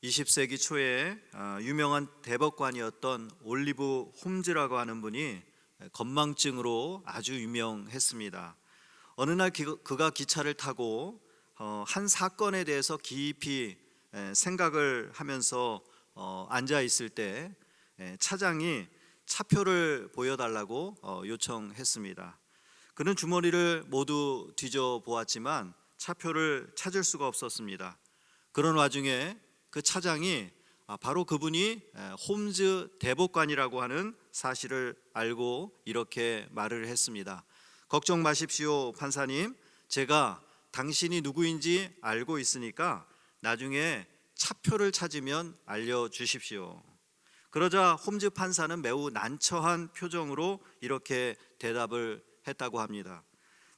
20세기 초에 유명한 대법관이었던 올리브 홈즈라고 하는 분이 건망증으로 아주 유명했습니다. 어느 날 그가 기차를 타고 한 사건에 대해서 깊이 생각을 하면서 앉아 있을 때 차장이 차표를 보여달라고 요청했습니다. 그는 주머니를 모두 뒤져 보았지만 차표를 찾을 수가 없었습니다. 그런 와중에 그 차장이 바로 그분이 홈즈 대법관이라고 하는 사실을 알고 이렇게 말을 했습니다. 걱정 마십시오, 판사님. 제가 당신이 누구인지 알고 있으니까 나중에 차표를 찾으면 알려주십시오. 그러자 홈즈 판사는 매우 난처한 표정으로 이렇게 대답을 했다고 합니다.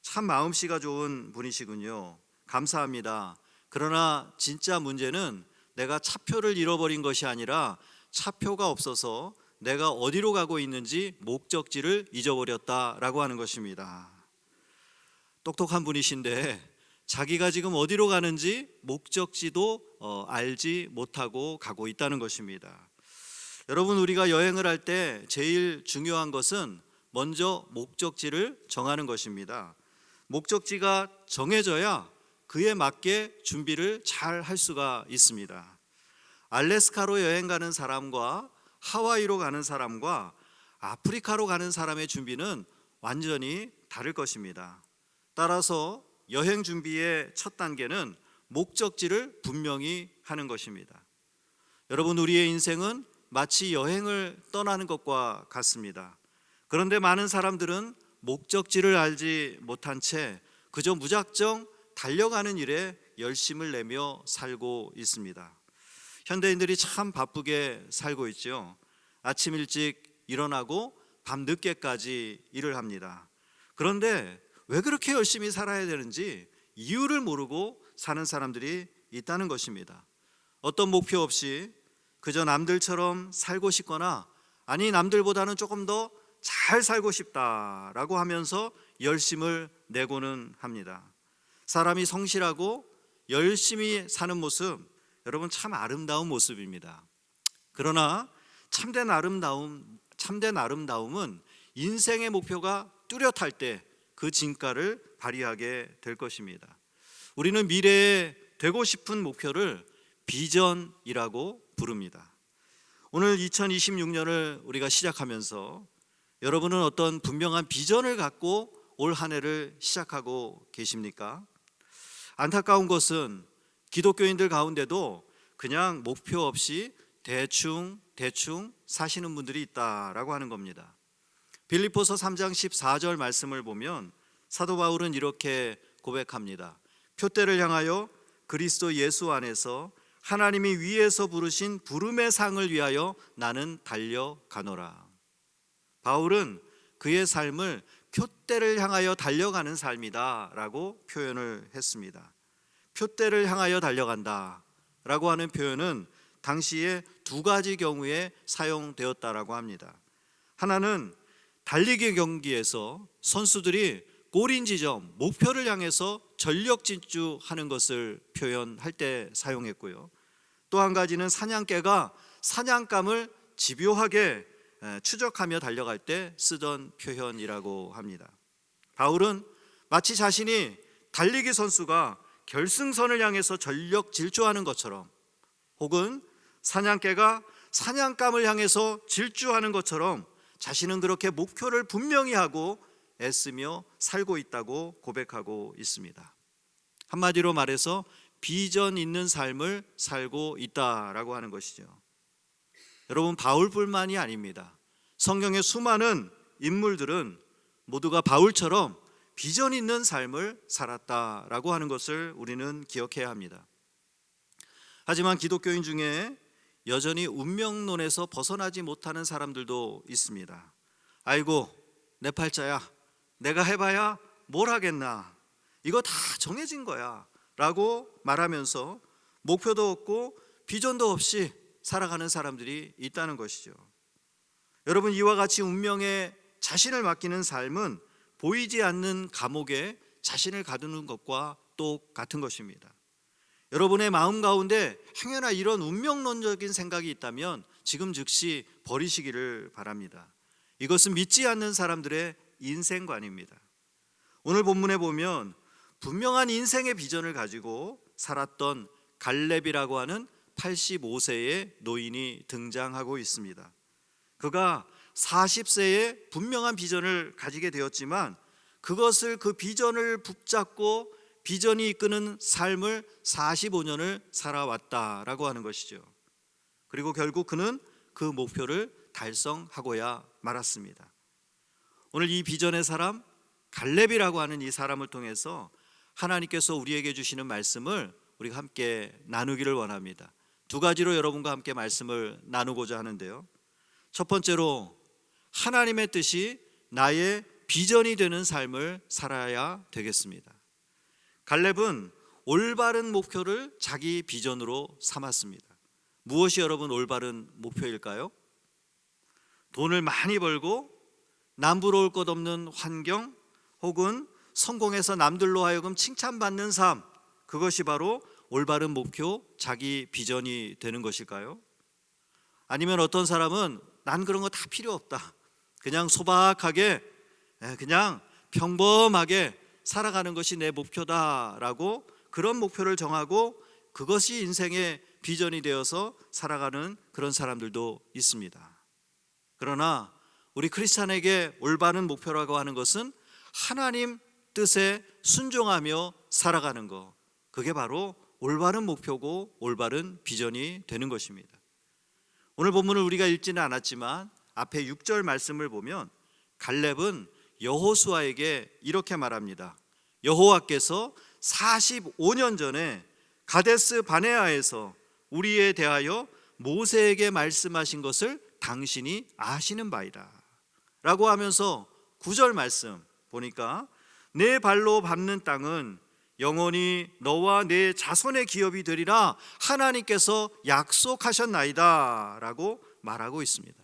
참 마음씨가 좋은 분이시군요. 감사합니다. 그러나 진짜 문제는 내가 차표를 잃어버린 것이 아니라 차표가 없어서 내가 어디로 가고 있는지 목적지를 잊어버렸다라고 하는 것입니다. 똑똑한 분이신데 자기가 지금 어디로 가는지 목적지도 알지 못하고 가고 있다는 것입니다. 여러분, 우리가 여행을 할 때 제일 중요한 것은 먼저 목적지를 정하는 것입니다. 목적지가 정해져야 그에 맞게 준비를 잘 할 수가 있습니다. 알래스카로 여행 가는 사람과 하와이로 가는 사람과 아프리카로 가는 사람의 준비는 완전히 다를 것입니다. 따라서 여행 준비의 첫 단계는 목적지를 분명히 하는 것입니다. 여러분, 우리의 인생은 마치 여행을 떠나는 것과 같습니다. 그런데 많은 사람들은 목적지를 알지 못한 채 그저 무작정 달려가는 일에 열심을 내며 살고 있습니다. 현대인들이 참 바쁘게 살고 있죠. 아침 일찍 일어나고 밤 늦게까지 일을 합니다. 그런데 왜 그렇게 열심히 살아야 되는지 이유를 모르고 사는 사람들이 있다는 것입니다. 어떤 목표 없이 그저 남들처럼 살고 싶거나 아니 남들보다는 조금 더 잘 살고 싶다라고 하면서 열심을 내고는 합니다. 사람이 성실하고 열심히 사는 모습, 여러분 참 아름다운 모습입니다. 그러나 참된 아름다움은 인생의 목표가 뚜렷할 때 그 진가를 발휘하게 될 것입니다. 우리는 미래에 되고 싶은 목표를 비전이라고 부릅니다. 오늘 2026년을 우리가 시작하면서 여러분은 어떤 분명한 비전을 갖고 올 한 해를 시작하고 계십니까? 안타까운 것은 기독교인들 가운데도 그냥 목표 없이 대충 사시는 분들이 있다라고 하는 겁니다. 빌립보서 3장 14절 말씀을 보면 사도 바울은 이렇게 고백합니다. 표대를 향하여 그리스도 예수 안에서 하나님이 위에서 부르신 부름의 상을 위하여 나는 달려가노라. 바울은 그의 삶을 표대를 향하여 달려가는 삶이다 라고 표현을 했습니다. 표대를 향하여 달려간다 라고 하는 표현은 당시에 두 가지 경우에 사용되었다라고 합니다. 하나는 달리기 경기에서 선수들이 골인 지점, 목표를 향해서 전력 질주하는 것을 표현할 때 사용했고요. 또 한 가지는 사냥개가 사냥감을 집요하게 추적하며 달려갈 때 쓰던 표현이라고 합니다. 바울은 마치 자신이 달리기 선수가 결승선을 향해서 전력 질주하는 것처럼, 혹은 사냥개가 사냥감을 향해서 질주하는 것처럼 자신은 그렇게 목표를 분명히 하고 애쓰며 살고 있다고 고백하고 있습니다. 한마디로 말해서 비전 있는 삶을 살고 있다라고 하는 것이죠. 여러분, 바울뿐만이 아닙니다. 성경의 수많은 인물들은 모두가 바울처럼 비전 있는 삶을 살았다라고 하는 것을 우리는 기억해야 합니다. 하지만 기독교인 중에 여전히 운명론에서 벗어나지 못하는 사람들도 있습니다. 아이고, 내 팔자야, 내가 해봐야 뭘 하겠나, 이거 다 정해진 거야 라고 말하면서 목표도 없고 비전도 없이 살아가는 사람들이 있다는 것이죠. 여러분, 이와 같이 운명에 자신을 맡기는 삶은 보이지 않는 감옥에 자신을 가두는 것과 똑같은 것입니다. 여러분의 마음 가운데 행여나 이런 운명론적인 생각이 있다면 지금 즉시 버리시기를 바랍니다. 이것은 믿지 않는 사람들의 인생관입니다. 오늘 본문에 보면 분명한 인생의 비전을 가지고 살았던 갈렙이라고 하는 85세의 노인이 등장하고 있습니다. 그가 40세에 분명한 비전을 가지게 되었지만 그 비전을 붙잡고 비전이 이끄는 삶을 45년을 살아왔다라고 하는 것이죠. 그리고 결국 그는 그 목표를 달성하고야 말았습니다. 오늘 이 비전의 사람 갈렙이라고 하는 이 사람을 통해서 하나님께서 우리에게 주시는 말씀을 우리가 함께 나누기를 원합니다. 두 가지로 여러분과 함께 말씀을 나누고자 하는데요. 첫 번째로 하나님의 뜻이 나의 비전이 되는 삶을 살아야 되겠습니다. 갈렙은 올바른 목표를 자기 비전으로 삼았습니다. 무엇이 여러분 올바른 목표일까요? 돈을 많이 벌고 남부러울 것 없는 환경, 혹은 성공해서 남들로 하여금 칭찬받는 삶, 그것이 바로 올바른 목표, 자기 비전이 되는 것일까요? 아니면 어떤 사람은 난 그런 거 다 필요 없다, 그냥 소박하게 그냥 평범하게 살아가는 것이 내 목표다라고 그런 목표를 정하고 그것이 인생의 비전이 되어서 살아가는 그런 사람들도 있습니다. 그러나 우리 크리스찬에게 올바른 목표라고 하는 것은 하나님 뜻에 순종하며 살아가는 것, 그게 바로 올바른 목표고 올바른 비전이 되는 것입니다. 오늘 본문을 우리가 읽지는 않았지만 앞에 6절 말씀을 보면 갈렙은 여호수아에게 이렇게 말합니다. 여호와께서 45년 전에 가데스 바네아에서 우리에 대하여 모세에게 말씀하신 것을 당신이 아시는 바이다 라고 하면서 9절 말씀 보니까 내 발로 밟는 땅은 영원히 너와 내 자손의 기업이 되리라 하나님께서 약속하셨나이다 라고 말하고 있습니다.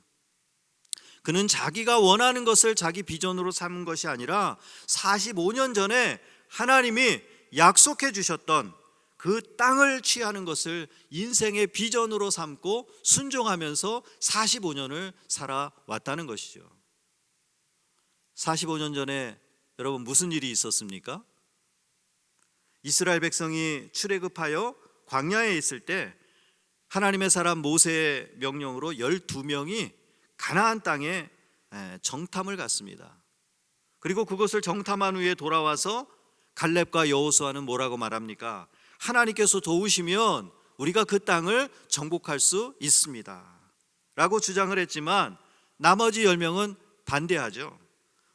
그는 자기가 원하는 것을 자기 비전으로 삼은 것이 아니라 45년 전에 하나님이 약속해 주셨던 그 땅을 취하는 것을 인생의 비전으로 삼고 순종하면서 45년을 살아왔다는 것이죠. 45년 전에 여러분 무슨 일이 있었습니까? 이스라엘 백성이 출애굽하여 광야에 있을 때 하나님의 사람 모세의 명령으로 12명이 가나안 땅에 정탐을 갔습니다. 그리고 그것을 정탐한 후에 돌아와서 갈렙과 여호수아는 뭐라고 말합니까? 하나님께서 도우시면 우리가 그 땅을 정복할 수 있습니다 라고 주장을 했지만 나머지 10명은 반대하죠.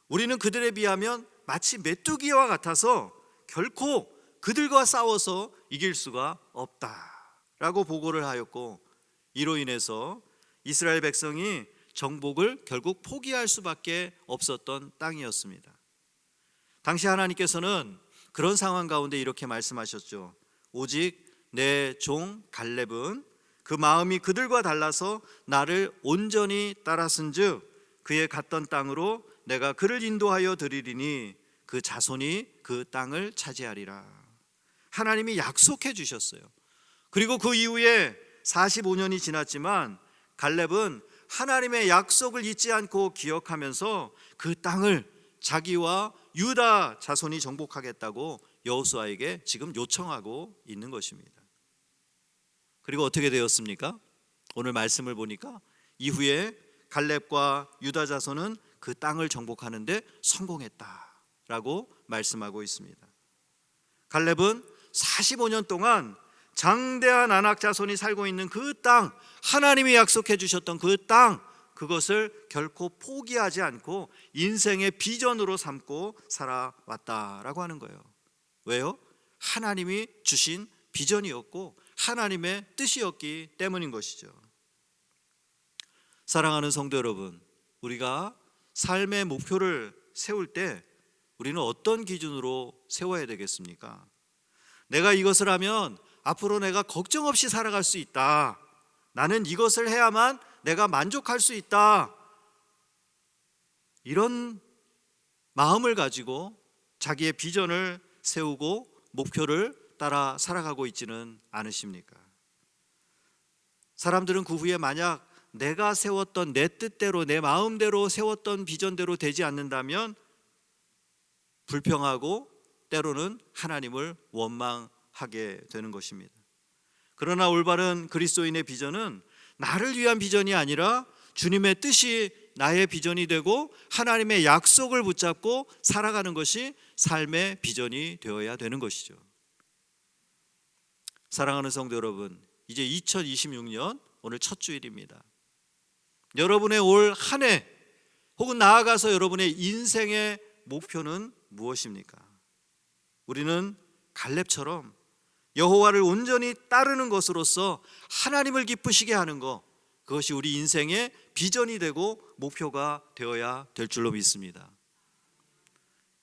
우리는 그들에 비하면 마치 메뚜기와 같아서 결코 그들과 싸워서 이길 수가 없다라고 보고를 하였고, 이로 인해서 이스라엘 백성이 정복을 결국 포기할 수밖에 없었던 땅이었습니다. 당시 하나님께서는 그런 상황 가운데 이렇게 말씀하셨죠. 오직 내 종 갈렙은 그 마음이 그들과 달라서 나를 온전히 따랐은즉 그의 갔던 땅으로 내가 그를 인도하여 드리리니 그 자손이 그 땅을 차지하리라. 하나님이 약속해 주셨어요. 그리고 그 이후에 45년이 지났지만 갈렙은 하나님의 약속을 잊지 않고 기억하면서 그 땅을 자기와 유다 자손이 정복하겠다고 여호수아에게 지금 요청하고 있는 것입니다. 그리고 어떻게 되었습니까? 오늘 말씀을 보니까 이후에 갈렙과 유다 자손은 그 땅을 정복하는데 성공했다라고 말씀하고 있습니다. 갈렙은 45년 동안 장대한 아낙 자손이 살고 있는 그 땅, 하나님이 약속해 주셨던 그 땅, 그것을 결코 포기하지 않고 인생의 비전으로 삼고 살아왔다라고 하는 거예요. 왜요? 하나님이 주신 비전이었고 하나님의 뜻이었기 때문인 것이죠. 사랑하는 성도 여러분, 우리가 삶의 목표를 세울 때 우리는 어떤 기준으로 세워야 되겠습니까? 내가 이것을 하면 앞으로 내가 걱정 없이 살아갈 수 있다. 나는 이것을 해야만 내가 만족할 수 있다. 이런 마음을 가지고 자기의 비전을 세우고 목표를 따라 살아가고 있지는 않으십니까? 사람들은 그 후에 만약 내가 세웠던 내 뜻대로 내 마음대로 세웠던 비전대로 되지 않는다면 불평하고 때로는 하나님을 원망하게 되는 것입니다. 그러나 올바른 그리스도인의 비전은 나를 위한 비전이 아니라 주님의 뜻이 나의 비전이 되고 하나님의 약속을 붙잡고 살아가는 것이 삶의 비전이 되어야 되는 것이죠. 사랑하는 성도 여러분, 이제 2026년 오늘 첫 주일입니다. 여러분의 올 한 해 혹은 나아가서 여러분의 인생의 목표는 무엇입니까? 우리는 갈렙처럼 여호와를 온전히 따르는 것으로서 하나님을 기쁘시게 하는 것, 그것이 우리 인생의 비전이 되고 목표가 되어야 될 줄로 믿습니다.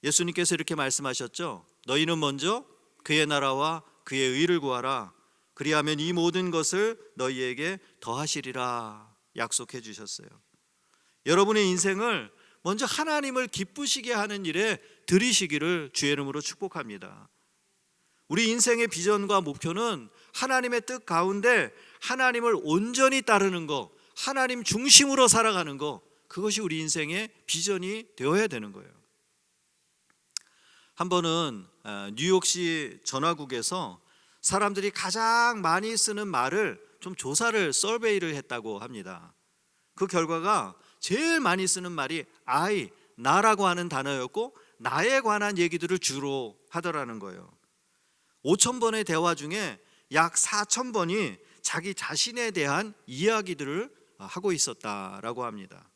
예수님께서 이렇게 말씀하셨죠. 너희는 먼저 그의 나라와 그의 의를 구하라. 그리하면 이 모든 것을 너희에게 더하시리라 약속해 주셨어요. 여러분의 인생을 먼저 하나님을 기쁘시게 하는 일에 들이시기를 주의 이름으로 축복합니다. 우리 인생의 비전과 목표는 하나님의 뜻 가운데 하나님을 온전히 따르는 것, 하나님 중심으로 살아가는 것, 그것이 우리 인생의 비전이 되어야 되는 거예요. 한 번은 뉴욕시 전화국에서 사람들이 가장 많이 쓰는 말을 좀 조사를 서베이를 했다고 합니다. 그 결과가 제일 많이 쓰는 말이 I, 나라고 하는 단어였고 나에 관한 얘기들을 주로 하더라는 거예요. 5,000번의 대화 중에 약 4,000번이 자기 자신에 대한 이야기들을 하고 있었다라고 합니다.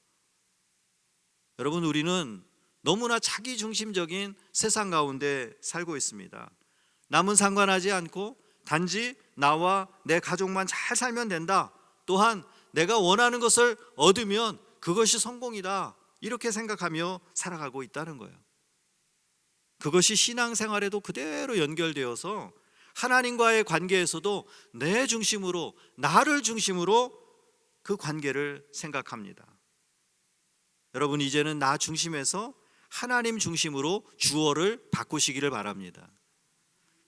여러분, 우리는 너무나 자기중심적인 세상 가운데 살고 있습니다. 남은 상관하지 않고 단지 나와 내 가족만 잘 살면 된다. 또한 내가 원하는 것을 얻으면 그것이 성공이다. 이렇게 생각하며 살아가고 있다는 거예요. 그것이 신앙생활에도 그대로 연결되어서 하나님과의 관계에서도 내 중심으로, 나를 중심으로 그 관계를 생각합니다. 여러분, 이제는 나 중심에서 하나님 중심으로 주어를 바꾸시기를 바랍니다.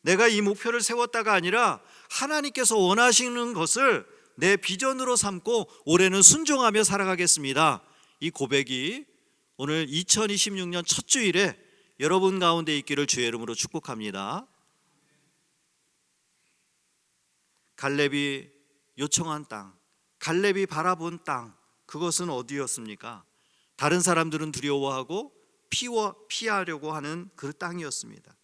내가 이 목표를 세웠다가 아니라 하나님께서 원하시는 것을 내 비전으로 삼고 올해는 순종하며 살아가겠습니다. 이 고백이 오늘 2026년 첫 주일에 여러분 가운데 있기를 주의 이름으로 축복합니다. 갈렙이 요청한 땅, 갈렙이 바라본 땅, 그것은 어디였습니까? 다른 사람들은 두려워하고 피하려고 하는 그 땅이었습니다.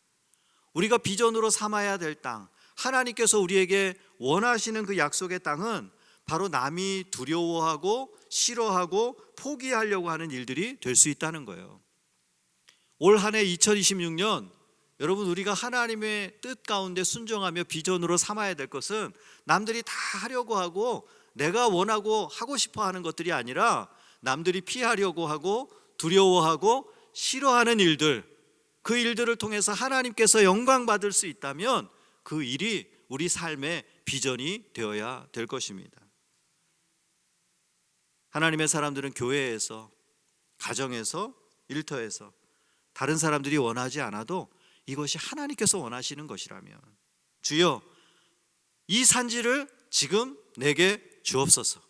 우리가 비전으로 삼아야 될 땅, 하나님께서 우리에게 원하시는 그 약속의 땅은 바로 남이 두려워하고 싫어하고 포기하려고 하는 일들이 될 수 있다는 거예요. 올 한 해 2026년 여러분, 우리가 하나님의 뜻 가운데 순종하며 비전으로 삼아야 될 것은 남들이 다 하려고 하고 내가 원하고 하고 싶어 하는 것들이 아니라 남들이 피하려고 하고 두려워하고 싫어하는 일들, 그 일들을 통해서 하나님께서 영광 받을 수 있다면 그 일이 우리 삶의 비전이 되어야 될 것입니다. 하나님의 사람들은 교회에서, 가정에서, 일터에서 다른 사람들이 원하지 않아도 이것이 하나님께서 원하시는 것이라면 주여, 이 산지를 지금 내게 주옵소서.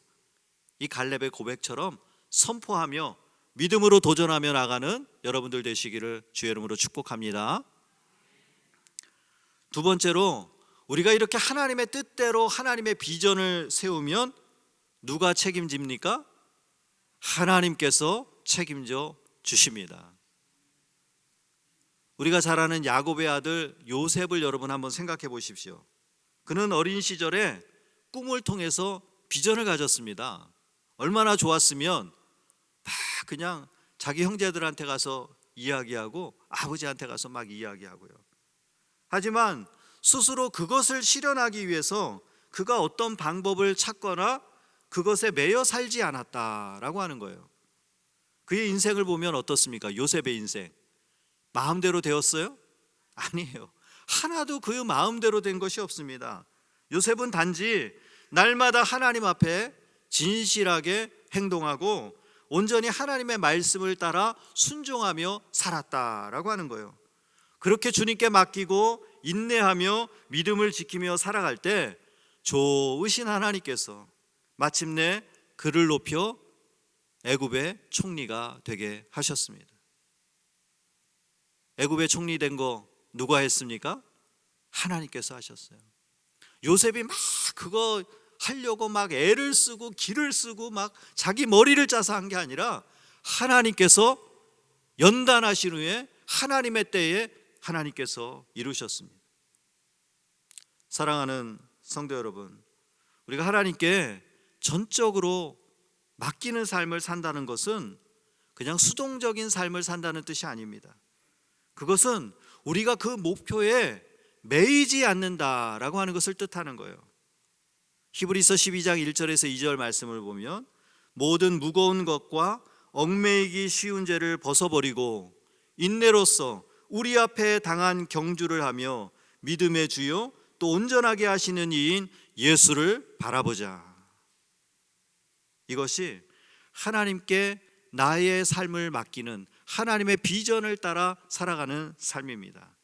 이 갈렙의 고백처럼 선포하며 믿음으로 도전하며 나가는 여러분들 되시기를 주의 이름으로 축복합니다. 두 번째로, 우리가 이렇게 하나님의 뜻대로 하나님의 비전을 세우면 누가 책임집니까? 하나님께서 책임져 주십니다. 우리가 잘 아는 야곱의 아들 요셉을 여러분 한번 생각해 보십시오. 그는 어린 시절에 꿈을 통해서 비전을 가졌습니다. 얼마나 좋았으면 막 그냥 자기 형제들한테 가서 이야기하고 아버지한테 가서 막 이야기하고요. 하지만 스스로 그것을 실현하기 위해서 그가 어떤 방법을 찾거나 그것에 매여 살지 않았다라고 하는 거예요. 그의 인생을 보면 어떻습니까? 요셉의 인생 마음대로 되었어요? 아니에요. 하나도 그 마음대로 된 것이 없습니다. 요셉은 단지 날마다 하나님 앞에 진실하게 행동하고 온전히 하나님의 말씀을 따라 순종하며 살았다라고 하는 거예요. 그렇게 주님께 맡기고 인내하며 믿음을 지키며 살아갈 때 좋으신 하나님께서 마침내 그를 높여 애굽의 총리가 되게 하셨습니다. 애굽의 총리 된 거 누가 했습니까? 하나님께서 하셨어요. 요셉이 막 그거 하려고 막 애를 쓰고 기를 쓰고 막 자기 머리를 짜서 한 게 아니라 하나님께서 연단하신 후에 하나님의 때에 하나님께서 이루셨습니다. 사랑하는 성도 여러분, 우리가 하나님께 전적으로 맡기는 삶을 산다는 것은 그냥 수동적인 삶을 산다는 뜻이 아닙니다. 그것은 우리가 그 목표에 매이지 않는다라고 하는 것을 뜻하는 거예요. 히브리서 12장 1절에서 2절 말씀을 보면 모든 무거운 것과 얽매이기 쉬운 죄를 벗어버리고 인내로써 우리 앞에 당한 경주를 하며 믿음의 주요 또 온전하게 하시는 이인 예수를 바라보자. 이것이 하나님께 나의 삶을 맡기는 하나님의 비전을 따라 살아가는 삶입니다.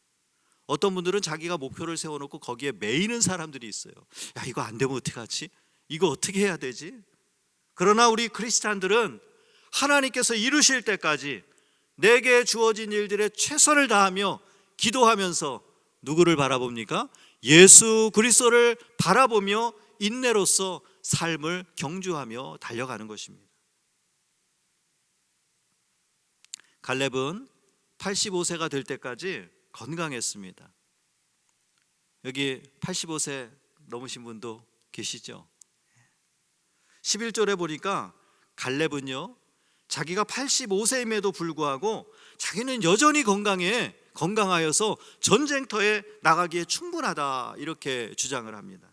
어떤 분들은 자기가 목표를 세워놓고 거기에 매이는 사람들이 있어요. 야, 이거 안 되면 어떡하지? 이거 어떻게 해야 되지? 그러나 우리 크리스찬들은 하나님께서 이루실 때까지 내게 주어진 일들에 최선을 다하며 기도하면서 누구를 바라봅니까? 예수 그리스도를 바라보며 인내로서 삶을 경주하며 달려가는 것입니다. 갈렙은 85세가 될 때까지 건강했습니다. 여기 85세 넘으신 분도 계시죠? 11절에 보니까 갈렙은요, 자기가 85세임에도 불구하고 자기는 여전히 건강하여서 전쟁터에 나가기에 충분하다, 이렇게 주장을 합니다.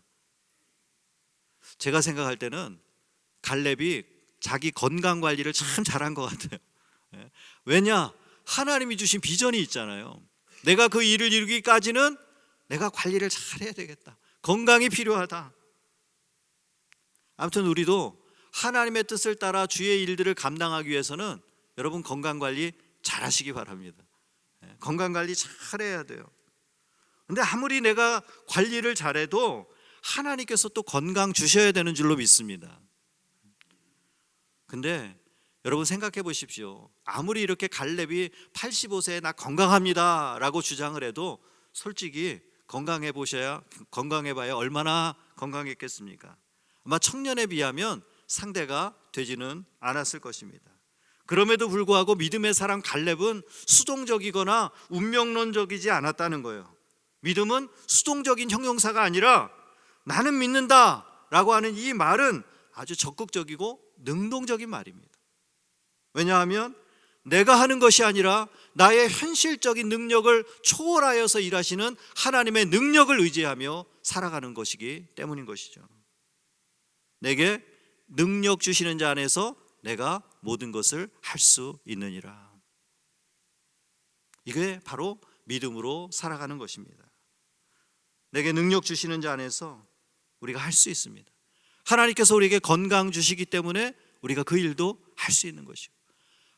제가 생각할 때는 갈렙이 자기 건강 관리를 참 잘한 것 같아요. 왜냐? 하나님이 주신 비전이 있잖아요. 내가 그 일을 이루기까지는 내가 관리를 잘해야 되겠다. 건강이 필요하다. 아무튼 우리도 하나님의 뜻을 따라 주의 일들을 감당하기 위해서는 여러분 건강관리 잘 하시기 바랍니다. 건강관리 잘해야 돼요. 근데 아무리 내가 관리를 잘해도 하나님께서 또 건강 주셔야 되는 줄로 믿습니다. 근데 여러분 생각해 보십시오. 아무리 이렇게 갈렙이 85세에 나 건강합니다 라고 주장을 해도 솔직히 건강해봐야 얼마나 건강했겠습니까? 아마 청년에 비하면 상대가 되지는 않았을 것입니다. 그럼에도 불구하고 믿음의 사람 갈렙은 수동적이거나 운명론적이지 않았다는 거예요. 믿음은 수동적인 형용사가 아니라 나는 믿는다 라고 하는 이 말은 아주 적극적이고 능동적인 말입니다. 왜냐하면 내가 하는 것이 아니라 나의 현실적인 능력을 초월하여서 일하시는 하나님의 능력을 의지하며 살아가는 것이기 때문인 것이죠. 내게 능력 주시는 자 안에서 내가 모든 것을 할 수 있느니라. 이게 바로 믿음으로 살아가는 것입니다. 내게 능력 주시는 자 안에서 우리가 할 수 있습니다. 하나님께서 우리에게 건강 주시기 때문에 우리가 그 일도 할 수 있는 것이고,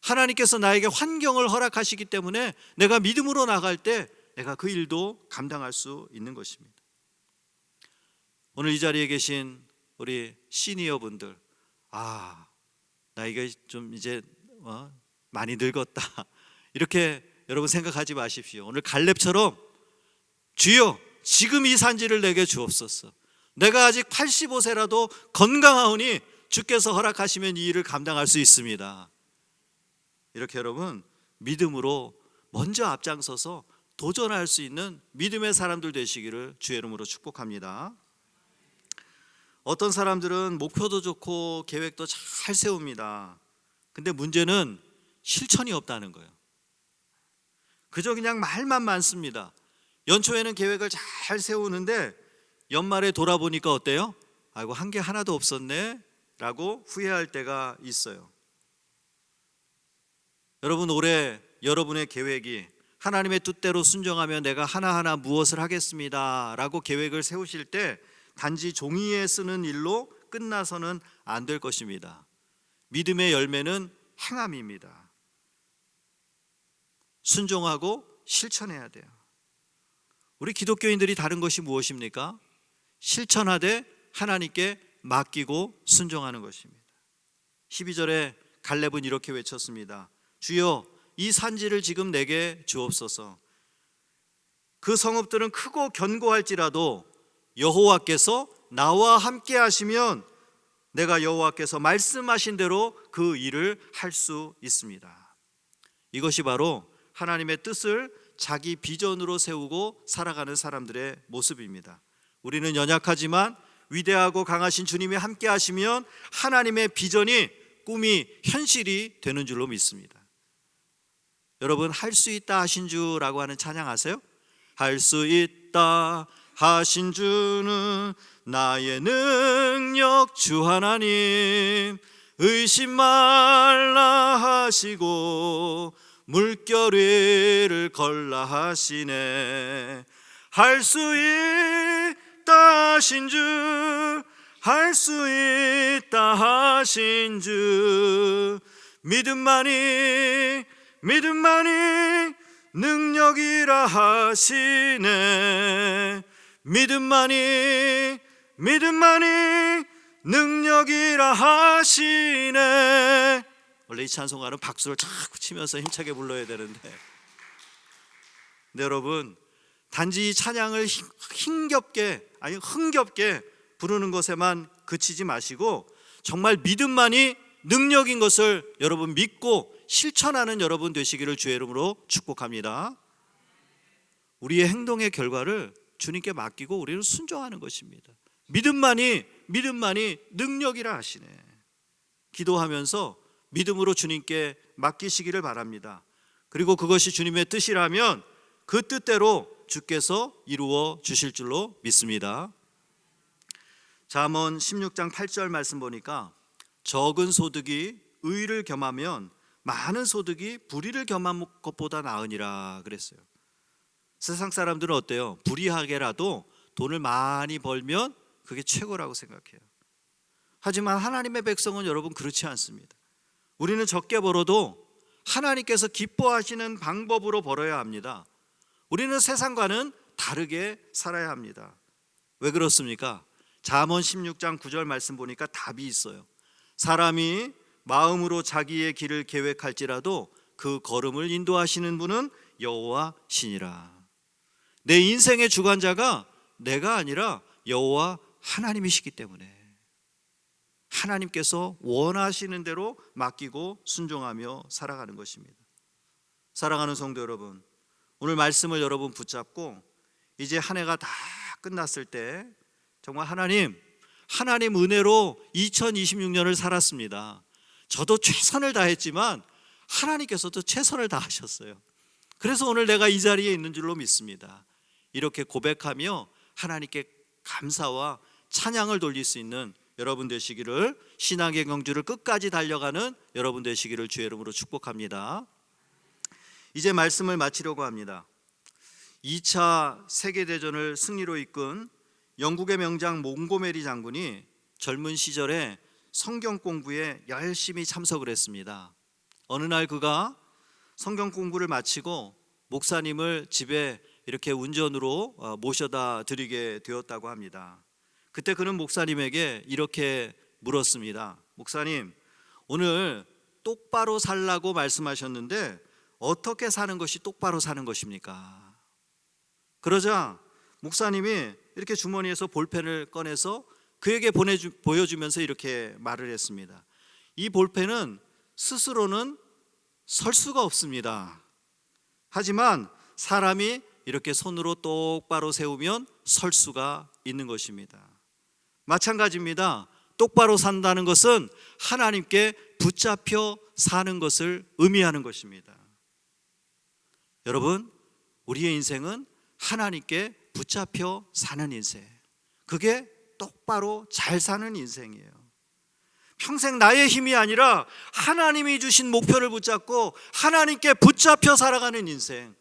하나님께서 나에게 환경을 허락하시기 때문에 내가 믿음으로 나갈 때 내가 그 일도 감당할 수 있는 것입니다. 오늘 이 자리에 계신 우리 시니어 분들, 나 이게 좀 이제 많이 늙었다 이렇게 여러분 생각하지 마십시오. 오늘 갈렙처럼 주여 지금 이 산지를 내게 주옵소서. 내가 아직 85세라도 건강하오니 주께서 허락하시면 이 일을 감당할 수 있습니다. 이렇게 여러분 믿음으로 먼저 앞장서서 도전할 수 있는 믿음의 사람들 되시기를 주의 이름으로 축복합니다. 어떤 사람들은 목표도 좋고 계획도 잘 세웁니다. 근데 문제는 실천이 없다는 거예요. 그저 그냥 말만 많습니다. 연초에는 계획을 잘 세우는데 연말에 돌아보니까 어때요? 아이고, 한 게 하나도 없었네 라고 후회할 때가 있어요. 여러분, 올해 여러분의 계획이 하나님의 뜻대로 순종하며 내가 하나하나 무엇을 하겠습니다 라고 계획을 세우실 때 단지 종이에 쓰는 일로 끝나서는 안 될 것입니다. 믿음의 열매는 행함입니다. 순종하고 실천해야 돼요. 우리 기독교인들이 다른 것이 무엇입니까? 실천하되 하나님께 맡기고 순종하는 것입니다. 12절에 갈렙은 이렇게 외쳤습니다. 주여, 이 산지를 지금 내게 주옵소서. 그 성읍들은 크고 견고할지라도 여호와께서 나와 함께 하시면 내가 여호와께서 말씀하신 대로 그 일을 할 수 있습니다. 이것이 바로 하나님의 뜻을 자기 비전으로 세우고 살아가는 사람들의 모습입니다. 우리는 연약하지만 위대하고 강하신 주님이 함께 하시면 하나님의 비전이, 꿈이 현실이 되는 줄로 믿습니다. 여러분, 할 수 있다 하신 주라고 하는 찬양 아세요? 할 수 있다 하신 주는 나의 능력 주 하나님, 의심 말라 하시고 물결 위를 걸라 하시네. 할 수 있다 하신 주, 할 수 있다 하신 주, 믿음만이 능력이라 하시네. 믿음만이 능력이라 하시네. 원래 이 찬송가는 박수를 자꾸 치면서 힘차게 불러야 되는데, 여러분, 단지 이 찬양을 흥겹게 부르는 것에만 그치지 마시고 정말 믿음만이 능력인 것을 여러분 믿고 실천하는 여러분 되시기를 주의 이름으로 축복합니다. 우리의 행동의 결과를 주님께 맡기고 우리는 순종하는 것입니다. 믿음만이 능력이라 하시네. 기도하면서 믿음으로 주님께 맡기시기를 바랍니다. 그리고 그것이 주님의 뜻이라면 그 뜻대로 주께서 이루어 주실 줄로 믿습니다. 잠언 16장 8절 말씀 보니까 적은 소득이 의를 겸하면 많은 소득이 불의를 겸한 것보다 나으니라 그랬어요. 세상 사람들은 어때요? 불의하게라도 돈을 많이 벌면 그게 최고라고 생각해요. 하지만 하나님의 백성은 여러분 그렇지 않습니다. 우리는 적게 벌어도 하나님께서 기뻐하시는 방법으로 벌어야 합니다. 우리는 세상과는 다르게 살아야 합니다. 왜 그렇습니까? 잠언 16장 9절 말씀 보니까 답이 있어요. 사람이 마음으로 자기의 길을 계획할지라도 그 걸음을 인도하시는 분은 여호와시니라. 내 인생의 주관자가 내가 아니라 여호와 하나님이시기 때문에 하나님께서 원하시는 대로 맡기고 순종하며 살아가는 것입니다. 사랑하는 성도 여러분, 오늘 말씀을 여러분 붙잡고 이제 한 해가 다 끝났을 때 정말 하나님 은혜로 2026년을 살았습니다. 저도 최선을 다했지만 하나님께서도 최선을 다하셨어요. 그래서 오늘 내가 이 자리에 있는 줄로 믿습니다. 이렇게 고백하며 하나님께 감사와 찬양을 돌릴 수 있는 여러분 되시기를, 신앙의 경주를 끝까지 달려가는 여러분 되시기를 주의 이름으로 축복합니다. 이제 말씀을 마치려고 합니다. 2차 세계대전을 승리로 이끈 영국의 명장 몽고메리 장군이 젊은 시절에 성경 공부에 열심히 참석을 했습니다. 어느 날 그가 성경 공부를 마치고 목사님을 집에 이렇게 운전으로 모셔다 드리게 되었다고 합니다. 그때 그는 목사님에게 이렇게 물었습니다. 목사님, 오늘 똑바로 살라고 말씀하셨는데 어떻게 사는 것이 똑바로 사는 것입니까? 그러자 목사님이 이렇게 주머니에서 볼펜을 꺼내서 그에게 보여주면서 이렇게 말을 했습니다. 이 볼펜은 스스로는 설 수가 없습니다. 하지만 사람이 이렇게 손으로 똑바로 세우면 설 수가 있는 것입니다. 마찬가지입니다. 똑바로 산다는 것은 하나님께 붙잡혀 사는 것을 의미하는 것입니다. 여러분, 우리의 인생은 하나님께 붙잡혀 사는 인생, 그게 똑바로 잘 사는 인생이에요. 평생 나의 힘이 아니라 하나님이 주신 목표를 붙잡고 하나님께 붙잡혀 살아가는 인생,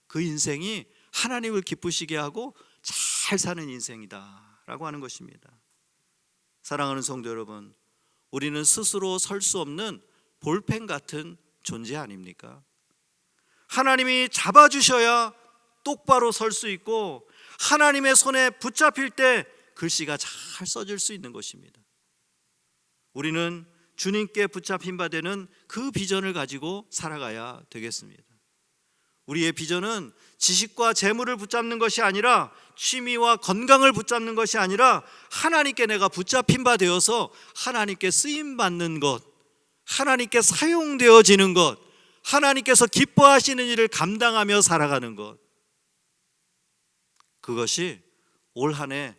그 인생이 하나님을 기쁘시게 하고 잘 사는 인생이다 라고 하는 것입니다. 사랑하는 성도 여러분, 우리는 스스로 설 수 없는 볼펜 같은 존재 아닙니까? 하나님이 잡아주셔야 똑바로 설 수 있고 하나님의 손에 붙잡힐 때 글씨가 잘 써질 수 있는 것입니다. 우리는 주님께 붙잡힌 바 되는 그 비전을 가지고 살아가야 되겠습니다. 우리의 비전은 지식과 재물을 붙잡는 것이 아니라, 취미와 건강을 붙잡는 것이 아니라, 하나님께 내가 붙잡힌 바 되어서 하나님께 쓰임받는 것, 하나님께 사용되어지는 것, 하나님께서 기뻐하시는 일을 감당하며 살아가는 것, 그것이 올 한 해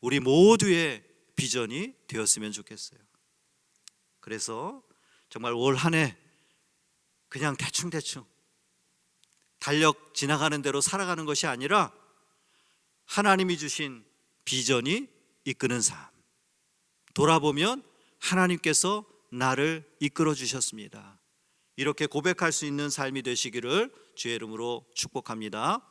우리 모두의 비전이 되었으면 좋겠어요. 그래서 정말 올 한 해 그냥 대충 달력 지나가는 대로 살아가는 것이 아니라 하나님이 주신 비전이 이끄는 삶, 돌아보면 하나님께서 나를 이끌어 주셨습니다. 이렇게 고백할 수 있는 삶이 되시기를 주의 이름으로 축복합니다.